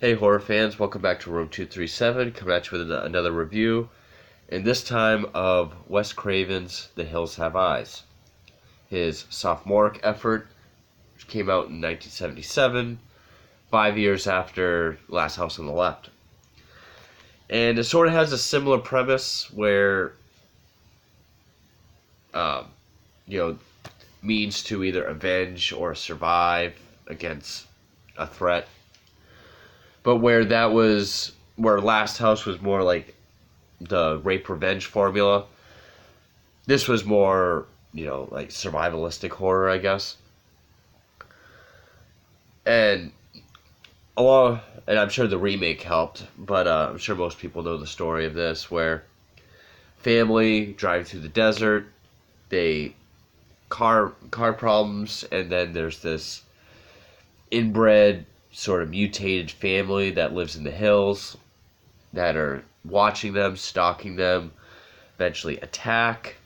Hey horror fans, welcome back to Room 237, coming at you with another review, and this time of Wes Craven's The Hills Have Eyes. His sophomoric effort, which came out in 1977, 5 years after Last House on the Left. And it sort of has a similar premise where, um, you know, means to either avenge or survive against a threat. But where Last House was more like the rape revenge formula, this was more, like survivalistic horror, I guess. And I'm sure the remake helped, but I'm sure most people know the story of this, where family driving through the desert, they car problems, and then there's this inbred sort of mutated family that lives in the hills that are watching them, stalking them, eventually attack,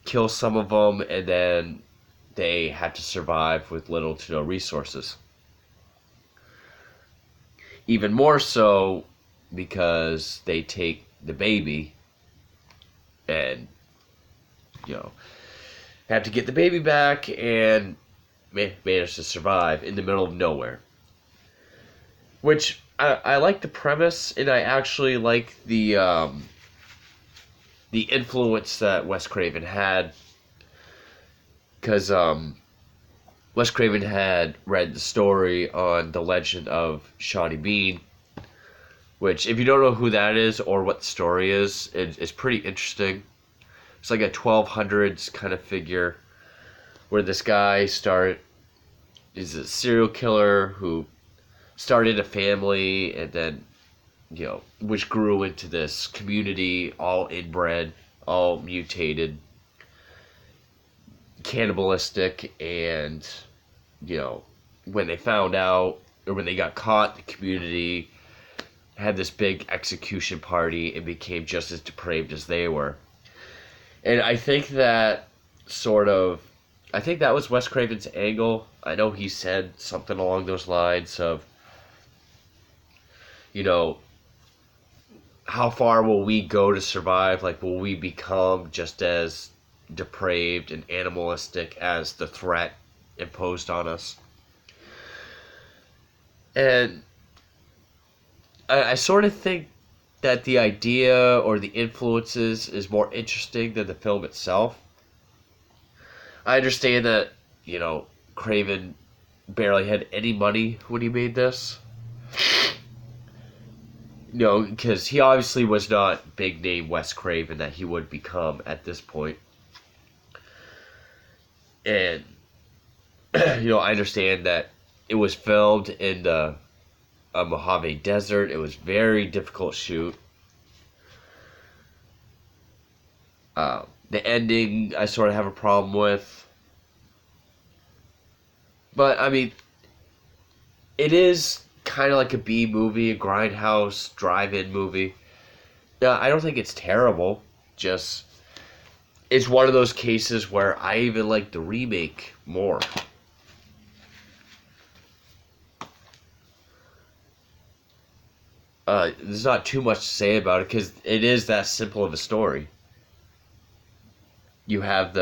kill some of them, and then they have to survive with little to no resources. Even more so because they take the baby and, have to get the baby back and manage to survive in the middle of nowhere. Which, I like the premise, and I actually like the influence that Wes Craven had. Because Wes Craven had read the story on The Legend of Sawny Bean, which, if you don't know who that is or what the story is, it's pretty interesting. It's like a 1200s kind of figure where this guy is a serial killer who started a family and then, which grew into this community, all inbred, all mutated, cannibalistic, and, when they found out, or when they got caught, the community had this big execution party and became just as depraved as they were. And I think that was Wes Craven's angle. I know he said something along those lines of, how far will we go to survive? Like, will we become just as depraved and animalistic as the threat imposed on us? And I sort of think that the idea or the influences is more interesting than the film itself. I understand that, Craven barely had any money when he made this. Because he obviously was not big name Wes Craven that he would become at this point. And, I understand that it was filmed in the Mojave Desert. It was very difficult shoot. The ending I sort of have a problem with. But, I mean, it is kind of like a B movie, a grindhouse, drive-in movie. I don't think it's terrible. Just, it's one of those cases where I even like the remake more. There's not too much to say about it because it is that simple of a story. You have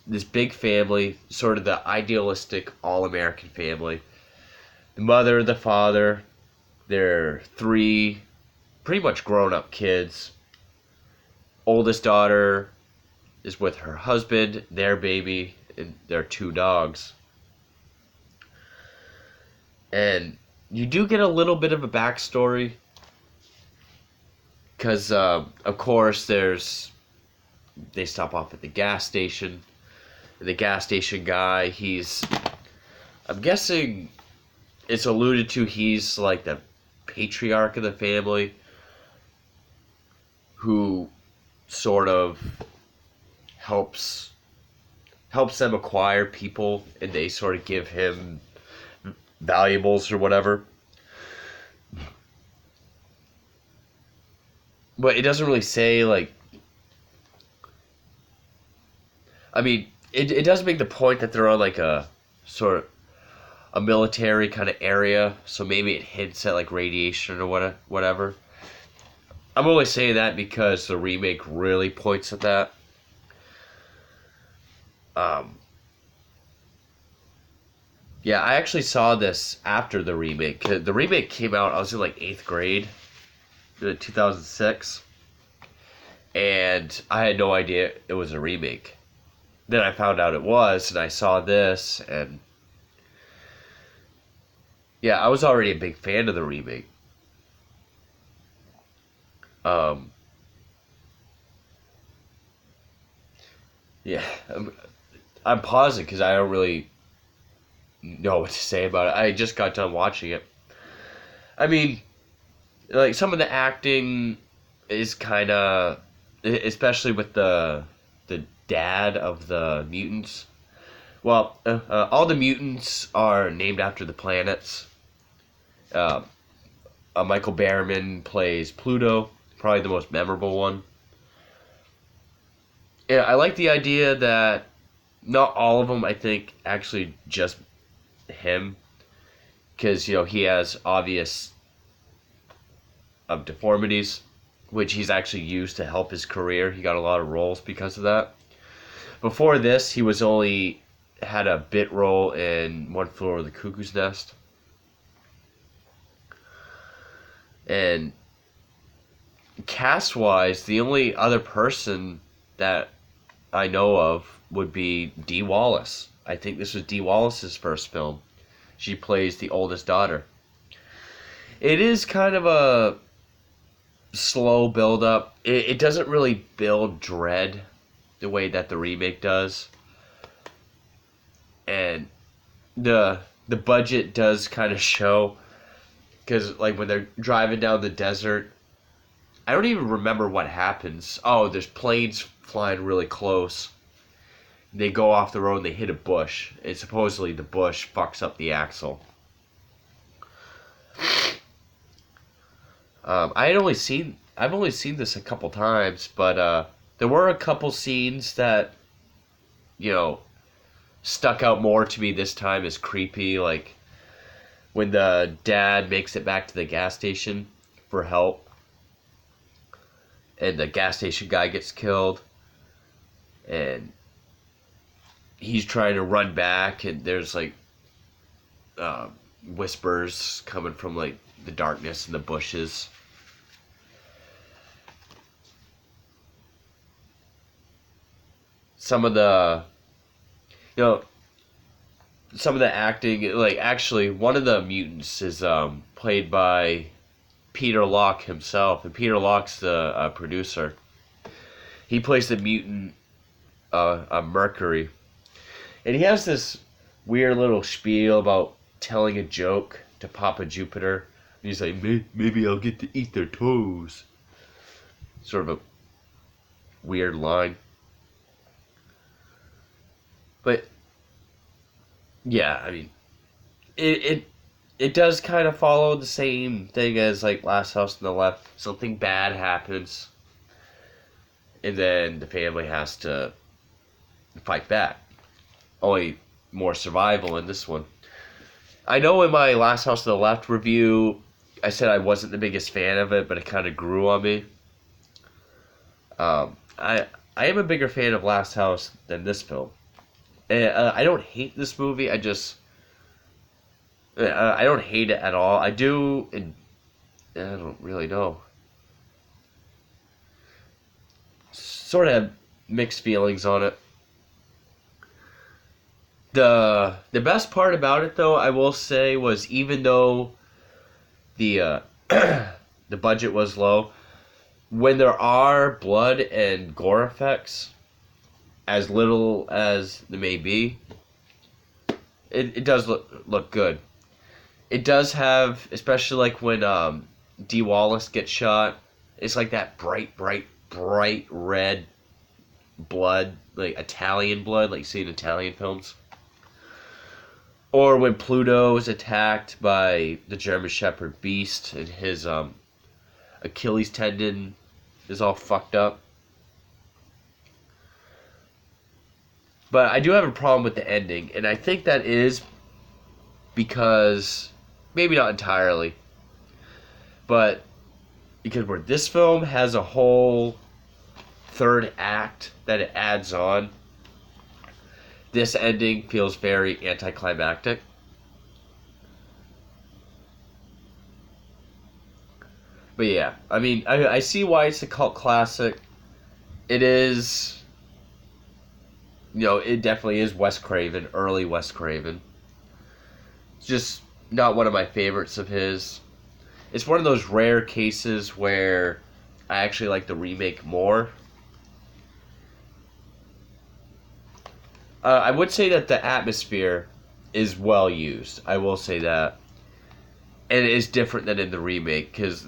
this big family, sort of the idealistic all-American family. The mother, the father, their three pretty much grown-up kids. Oldest daughter is with her husband, their baby, and their two dogs. And you do get a little bit of a backstory. Because, of course, they stop off at the gas station. The gas station guy, I'm guessing it's alluded to, he's like the patriarch of the family who sort of helps them acquire people, and they sort of give him valuables or whatever. But it doesn't really say, like, I mean, it does make the point that they're on like a sort of a military kind of area, so maybe it hints at like radiation or whatever. I'm only saying that because the remake really points at that. Yeah, I actually saw this after the remake. The remake came out, I was in like 8th grade, in 2006, and I had no idea it was a remake. Then I found out it was, and I saw this, and yeah, I was already a big fan of the remake. Um, yeah, I'm pausing because I don't really know what to say about it. I just got done watching it. I mean, like some of the acting is kind of, especially with the dad of the mutants. Well, all the mutants are named after the planets. Uh, Michael Berryman plays Pluto, probably the most memorable one. Yeah, I like the idea that not all of them, I think, actually just him, because he has obvious deformities, which he's actually used to help his career. He got a lot of roles because of that. Before this, he was only had a bit role in One Flew Over the Cuckoo's Nest. And cast-wise, the only other person that I know of would be Dee Wallace. I think this was Dee Wallace's first film. She plays the oldest daughter. It is kind of a slow build-up. It doesn't really build dread the way that the remake does. And the budget does kind of show, because like when they're driving down the desert, I don't even remember what happens. Oh, there's planes flying really close. They go off the road and they hit a bush. And supposedly the bush fucks up the axle. I've only seen this a couple times, but there were a couple scenes that, stuck out more to me this time as creepy, like when the dad makes it back to the gas station for help, and the gas station guy gets killed, and he's trying to run back, and there's like whispers coming from like the darkness and the bushes. Some of the some of the acting, like actually one of the mutants is played by Peter Locke himself, and Peter Locke's the producer. He plays the mutant Mercury, and he has this weird little spiel about telling a joke to Papa Jupiter. And he's like, maybe I'll get to eat their toes. Sort of a weird line. But yeah, I mean, it does kind of follow the same thing as like Last House on the Left. Something bad happens, and then the family has to fight back. Only more survival in this one. I know in my Last House on the Left review, I said I wasn't the biggest fan of it, but it kind of grew on me. I am a bigger fan of Last House than this film. I don't hate this movie. I don't hate it at all. I do, and I don't really know. Sort of mixed feelings on it. The best part about it, though, I will say, was even though the the budget was low, when there are blood and gore effects, as little as they may be, it does look good. It does have, especially like when Dee Wallace gets shot, it's like that bright red blood, like Italian blood, like you see in Italian films. Or when Pluto is attacked by the German Shepherd Beast and his Achilles tendon is all fucked up. But I do have a problem with the ending, and I think that is because, maybe not entirely, but because where this film has a whole third act that it adds on, this ending feels very anticlimactic. But yeah, I mean, I see why it's a cult classic. It is, it definitely is Wes Craven, early Wes Craven. It's just not one of my favorites of his. It's one of those rare cases where I actually like the remake more. I would say that the atmosphere is well used. I will say that. And it is different than in the remake, because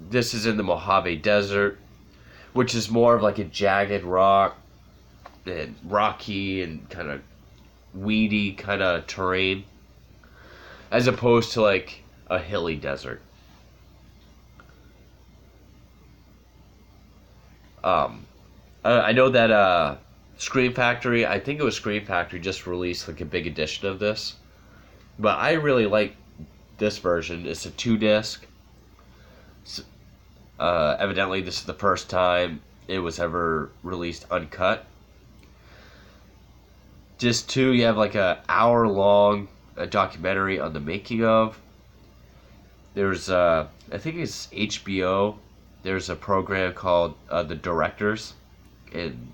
this is in the Mojave Desert, which is more of like a jagged rock and rocky and kind of weedy kind of terrain, as opposed to like a hilly desert. I know that Scream Factory, I think it was Scream Factory, just released like a big edition of this, but I really like this version. It's a 2-disc. Evidently, this is the first time it was ever released uncut. Disc 2, you have like a hour-long documentary on the making of. There's, I think it's HBO. There's a program called The Directors, and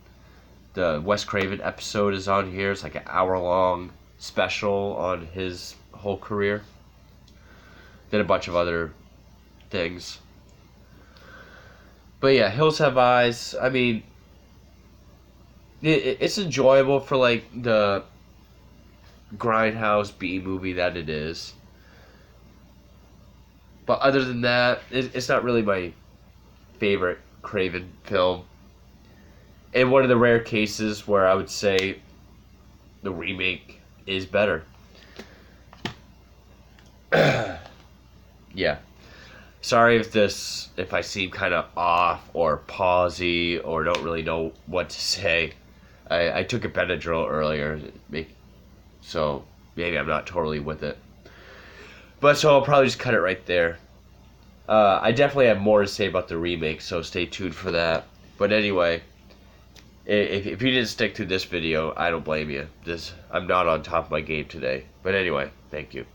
the Wes Craven episode is on here. It's like an hour-long special on his whole career. Then a bunch of other things. But yeah, Hills Have Eyes, I mean, it's enjoyable for like the grindhouse B movie that it is. But other than that, it's not really my favorite Craven film. And one of the rare cases where I would say the remake is better. Yeah. Sorry if I seem kind of off or pausy or don't really know what to say. I took a Benadryl earlier, so maybe I'm not totally with it. But so I'll probably just cut it right there. I definitely have more to say about the remake, so stay tuned for that. But anyway, if you didn't stick to this video, I don't blame you. I'm not on top of my game today. But anyway, thank you.